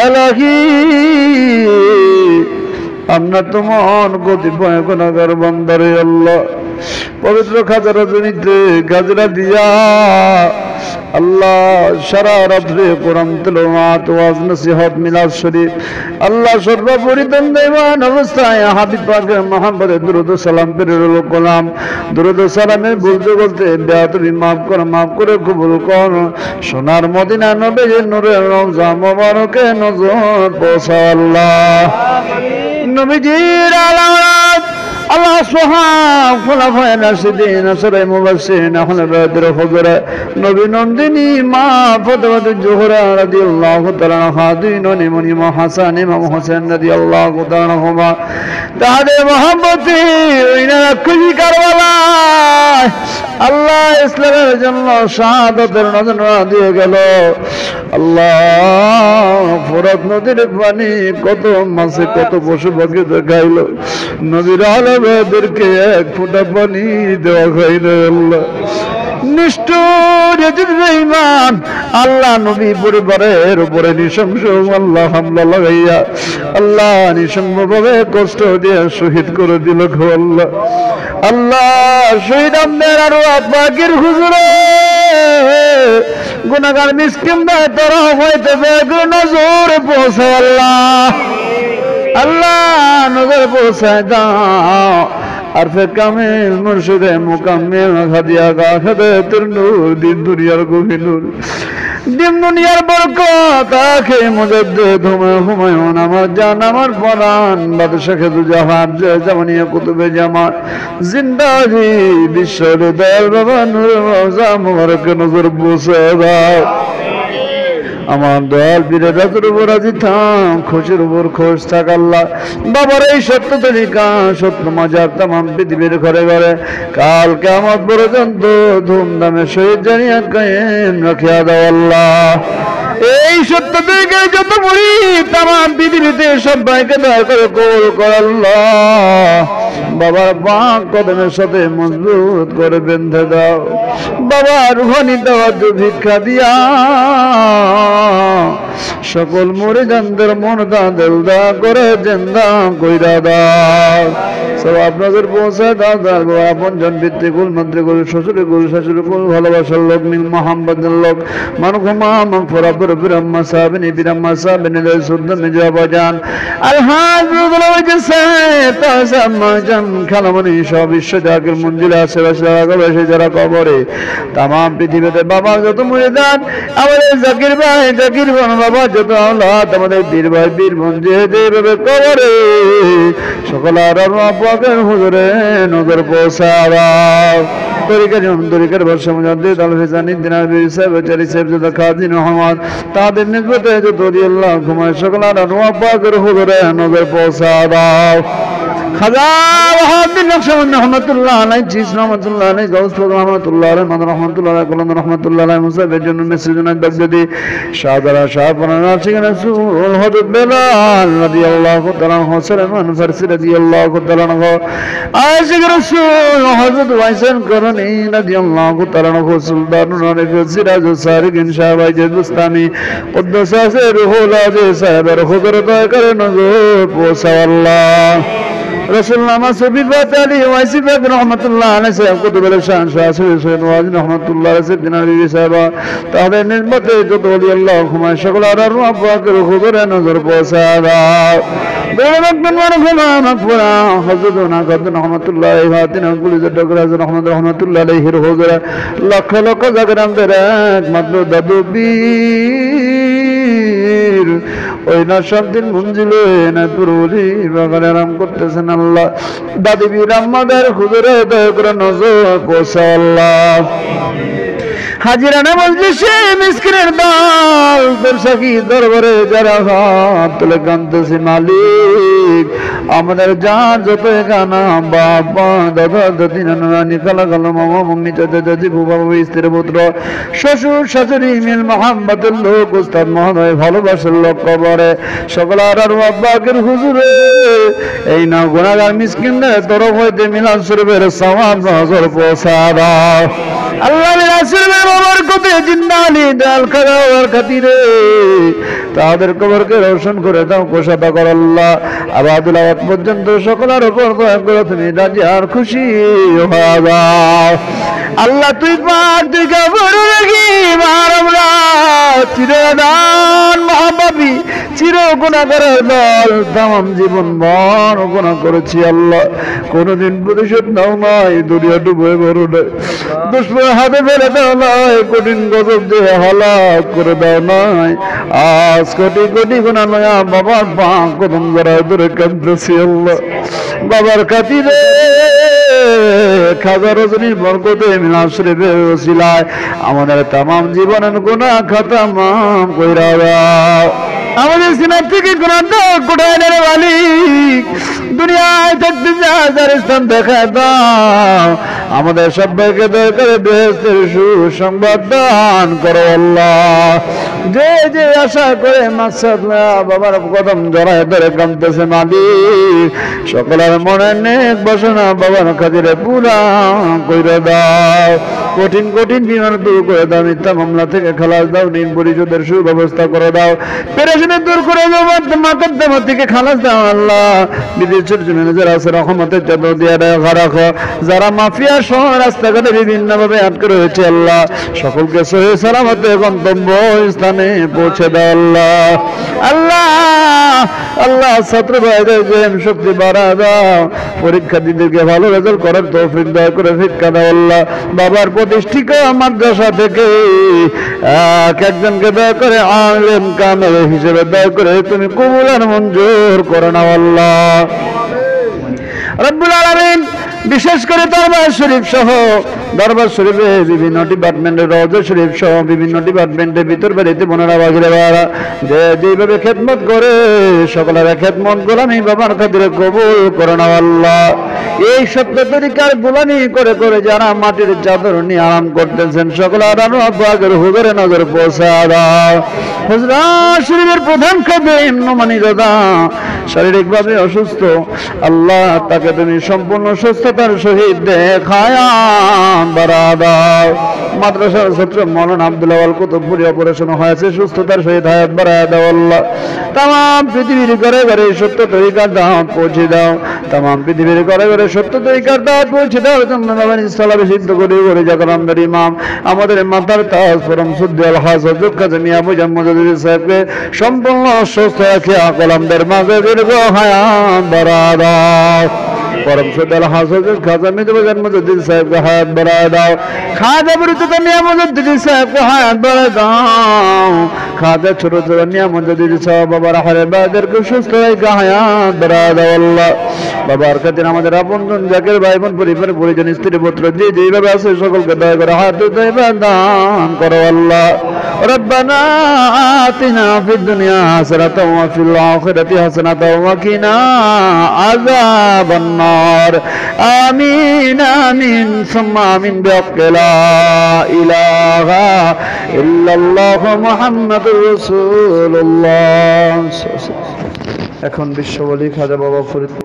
আলাহি আমরা তোমার কতিপয় গুনাহগার বান্দারে আল্লাহ পবিত্র খাজা রজনীতে গাজরা দিয়া আল্লাহ সারা রাত্রে কোরআন তেলাওয়াত ওয়াজ নসিহত মিলাদ শরীফ আল্লাহ সর্বোপরি দণ্ডায়মান অবস্থায় হাবিব পাকের মুহাম্মদের দুরূদ ও সালাম প্রেরণ করলাম। দুরূদ ও সালামের বলতে বলতে বেয়াদবি মাফ করে কবুল কর। সোনার মদিনা নবীর নূরের রওজা মোবারকে নজর পৌঁছাও আল্লাহ। নবীজির আলাওয়াত আল্লাহ সুবহান খোলাফায়ে রাশিদিন আসরে মুবাশশিরিন আহলে বাইতের হুজুরা নবী নন্দিনী মা ফাতেমা জোহরা রাদিয়াল্লাহু তাআলা আনহা দুই ননি ইমাম হাসান ইমাম হোসেন রাদিয়াল্লাহু তাআলা আনহুমা তাদের মহব্বতে ওইনারা খুশি কারবালায় আল্লাহ ইসলামের জন্য শাহাদাতের নজরা দিয়ে গেল। আল্লাহ ফোরাত নদীর পানি কত মাছে কত পশু পাখি দেখাইল, নবীর আলেমদেরকে এক ফোঁটা পানি দেওয়া খাইল। আল্লাহ নিষ্ঠুর ইমান আল্লাহ নবী পরিবারের উপরে নৃশংস আল্লাহ হামলা লাগাইয়া আল্লাহ নৃশংসভাবে কষ্ট দিয়ে শহীদ করে দিল। আল্লাহ আল্লাহ শহীদ আম্মের আরো আব্বাগির হুজুরে গুনাহগার মিসকিনদের তরফ হইতে নজর পৌঁছায় আল্লাহ আল্লাহ নজর পৌঁছায় দাও। আর ফির কামিল মুর্শিদে মুকাম্মিল হাদিয়া গাখদে তোর নূর দিন দুনিয়ার গভীর নূর দিন দুনিয়ার বরকত আখে মুজাদ্দিদ হুমায়ুন আমার জান আমার পরাণ বাদশাহ দু জাহান জামানিয়া কুতুবে জামান জিন্দাহি বিশ্বের দয়াল বাবা নূর রওজা মুবারকে নজর পৌঁছায় দাও। আমার দয়াল বীরের রাজুর উপর রাজি থাম, খুশির উপর খুশ থাক আল্লাহ। বাবার এই সত্য তরিকা সত্য মজার তামাম পৃথিবীর ঘরে ঘরে কাল কিয়ামত পর্যন্ত ধুমধামে শহীদ জানিয়া কায়েম রাখিয়া দাও আল্লাহ। এই সত্য তরিকা যত মুড়ি তামাম পৃথিবীতে সবাইকে দয়া করে কবুল কর আল্লাহ। বাবার বাঁ কদমের সাথে মজবুত করে বেঁধে দাও। বাবার রুহানি দাওয়াত ভিক্ষা দিয়া সকল মুরিদানদের মন দিল দা করে জিন্দা কইরা দাও। সব আপনাদের পৌঁছায় দাও। আপন জন পিতৃকুল মাতৃকুল শ্বশুরকুল শাশুড়কুল ভালোবাসার লোক মিল মোহাম্মদের লোক মানকুমা মাগফিরাতুর বিরাম্মা সাহাবিনী বিরাম্মা সাহাবিনী সুদ্দ মিজা বাজান আলহামদুলিল্লাহ সাহেব তাসাম্মা জান খালামনি সব বিশ্ব জাগির মঞ্জিলে আশেপাশে আশেপাশে যারা কবরে তামাম পৃথিবীতে বাবা যত মুরিদান আমাদের জাকির ভাই জাকির বোন বাবা যত আওলাদ আমাদের বীর ভাই বীর বোন যেভাবে কবরে সকল আর পাকের হুজুরে নজর পৌঁছাও। তরিকার বর্ষা মুজাদ্দিদ আল ফিজানি দিনার বীর সাহেব চারি সাহেব যত খাদিন রহমান তাদের নিসবতে যত আল্লাহ ঘুমায় সকল আর পাকের হুজুরে নজর পৌঁছাও। খাজা ওয়াহাবুদ্দিন নকশবন্দি রহমাতুল্লাহ আলাইহি, চিস রহমাতুল্লাহ আলাইহি, গাউস পাক রহমাতুল্লাহ আলাইহি, মাদার রহমাতুল্লাহ আলাইহি, কলম রহমাতুল্লাহ আলাইহি, মুসা বেজন মেসিজুন বাগদাদি, শাহদারা শাহপানা চিকেন রাসূল হযরত বেলাল রাদিয়াল্লাহু তাআলা আনহু, সালমান ফারসি রাদিয়াল্লাহু তাআলা আনহু, আশিক রাসূল হযরত ওয়াইসান করনী রাদিয়াল্লাহু তাআলা আনহু, সুলতানুল আরিফ সিরাজুস সারিকিন শাহ বাইজুল বুস্তামি কুদ্দুসা রুহুল আজিজ সাহেবের হুজুরে দয়া করে নজর পৌঁছাও আল্লাহ। رسول الله مصطفى فتالي واسفك رحمة الله عليه سيد كتب الشان شاسر سيد واجن رحمة الله عليه سيدنا نبي سيبا تحضر نسبت تطولي الله كما شغل على الرب فاكر خضر نظر بوسادا بيرمك من ورحمة مكفرا حضرنا قدن رحمة الله فاتنا كل زدق رحمة رحمة الله عليه الخضر لك لك ذكرم درك مطلو دبو بير ওই না শব্দের মঞ্জিলে না পুরুলি বাগানে আরাম করতেছেন আল্লাহ। দাদি বীর আম্মাদের হুজুরে দয়া করে নজর পৌঁছাও আল্লাহ। হাজিরানা মজলিসে মিসকিনের দল তোর সাকি দরবারে যারা হাত তুলে কাঁদতেছে মালিক আমাদের যার যত গানা বাবা দাদা দাদি নানা নানি খালা খালা মামা মাম্মি চাচা চাচি বুবা বুবি স্ত্রী পুত্র শ্বশুর শাশুড়ি মিল মোহাম্মদের লোক উস্তাদ মহোদয় ভালোবাসার লোক কবরে সকল আর আব্বাকের হুজুরে এই না গুনাহগার মিসকিনদের তরফ হইতে মিলাদ শরীফের সওয়াব নজর পৌঁছা দাও আল্লাহ রাসূলের বরকতে জিন্দালি দাল খাওয়ার খাতিরে তাদের কবরকে রোশন করে দাও, কুশাদা করো আল্লাহ। আবাদুল আওয়াত পর্যন্ত সকলের উপর দয়া করে তুমি রাজি আর খুশি হয়ে যাও আল্লাহ। তুই পাক তুই কবর রাখি মারমরা চিরদান মহাপাপী চির গুনাহগারের দল তাম জীবন ভর গুনাহ করেছি আল্লাহ, কোনদিন প্রতিশোধ নাও নাই, দুনিয়া ডুবে বড় নাই, দুশ্মনের হাতে ফেলে দাও নাই, কঠিন গজব দিয়ে হালাক করে দাও নাই। আজ কোটি কোটি গুনাহ নয়া বাবার পাক কদম জড়ায় ধরে কাঁদতেছি আল্লাহ। বাবার খাতিরে খাজা রজনীর বরকতে মিলাদ শরীফের ওসিলায় আমাদের তামাম জীবনের গুনাহ খাতা মাফ কইরা দাও। আমাদের সিনার থেকে গুনাহ দাও কোটায় রে মালিক, দুনিয়ায় থাকতে যার স্থান দেখা দাও। আমাদের সবাইকে দয়া করে বেহেশতের সুসংবাদ দান করো আল্লাহ। যে যে আশা করে মাকসাদ বাবার কদম জড়ায় ধরে কাঁদতেছে মালিক, সকলের মনে নেক বাসনা বাবার খাতিরে পুরা কইরা দাও। কঠিন কঠিন বিমান দূর করে দাও, মিথ্যা মামলা থেকে খালাস দাও, ঋণ পরিশোধের সুব্যবস্থা করে দাও, পেরেশানি দূর করে দাও, মাকদ্দমা থেকে খালাস দাও আল্লাহ। বিদেশ ছোট ম্যানেজার আছে রহমতের চাদর দিয়ে রাখো, যারা মাফিয়া সহ রাস্তাঘাটে বিভিন্ন ভাবে আটকে রয়েছে আল্লাহ, সকলকে সহি সালামতে গন্তব্য স্থানে পৌঁছে দাও আল্লাহ। আল্লাহ আল্লাহ ছাত্র ভাইদের জ্ঞান শক্তি বাড়া দাও, পরীক্ষার্থীদেরকে ভালো রেজাল্ট করার তৌফিক দয়া করে ভিক্ষা দাও আল্লাহ। বাবার প্রতিষ্ঠিত মাদ্রাসা থেকে একজনকে দয়া করে আলেম কামেল হিসেবে দয়া করে তুমি কবুল আর মঞ্জুর করে নাও আল্লাহ রব্বুল আলামিন। বিশেষ করে দরবার শরীফ সহ দরবার শরীফে বিভিন্ন ডিপার্টমেন্টের রওজা শরীফ সহ বিভিন্ন ডিপার্টমেন্টের ভিতর বাড়িতে বোনেরা বাগিরে বাড়া যে যেভাবে খেদমত করে সকলের খেদমত গোলামি বাবার খাতিরে কবুল করে নাও আল্লাহ। এই সত্য তরিকার গোলামি করে করে যারা মাটির চাদর নিয়ে আরাম করতেছেন সকল আরানো আব্বাগের হুজুরে নজর পৌঁছা দাও। হুজরা শরীফের প্রধান খাদেম নোমানি দাদা শারীরিকভাবে অসুস্থ আল্লাহ, তাকে তুমি সম্পূর্ণ সুস্থতার সহিত দেখায়া বাড়া দাও। মাদ্রাসার ছাত্র মৌলানা আব্দুল আওয়াল কুতুবপুরি অপারেশন হয়েছে, সুস্থতার সহিত হায়াত বাড়ায় দাও আল্লাহ। তাম পৃথিবীর ঘরে ঘরে সত্য তরিকার দাওয়াত পৌঁছে দাও, তাম পৃথিবীর ঘরে ঘরে সত্য তরিকার দাওয়াত পৌঁছে দাও। সালামে সিদ্ধ করে করে জাকারামদার ইমাম আমাদের মাতার তাজ পরম সুদ্দি আল হাসান কাজী মিয়া মুজাম্মদ সাহেবকে সম্পূর্ণ সুস্থ রাখে কলামদের মাঝে দীর্ঘ হায়াত বাড়া দাও। পরম সুদ্দি আল হাসান খাজা মুজাম্মদ সাহেবকে হায়াত বাড়া দাও। খাজা বুরুতুকা নিয়ামুদ্দিন সাহেবকে হায়াত বাড়া দাও। খাজা ছোট ছোট নিয়ামুদ্দিন সাহেব বাবার হারে বাদেরকে সুস্থ রেখে হায়াত বাড়া দাও আল্লাহ। বাবার খাতির আমাদের আপনজন জাকের ভাই বোন পরিবার পরিজন স্ত্রী পুত্র যে যেভাবে আছে সকলকে দয়া করে হায়াত দান করো আল্লাহ। রব্বানা আতিনা ফিদ দুনিয়া হাসানাতাও ওয়া ফিল আখিরাতি হাসানাতাও ওয়া কিনা আযাবান নার। আমিন আমিন সুম্মা আমিন বিহাক্কি লা ইলাহা ইল্লাল্লাহ মুহাম্মাদুর রাসূলুল্লাহ। এখন বিশ্ববলি খাজা বাবা ফরিদ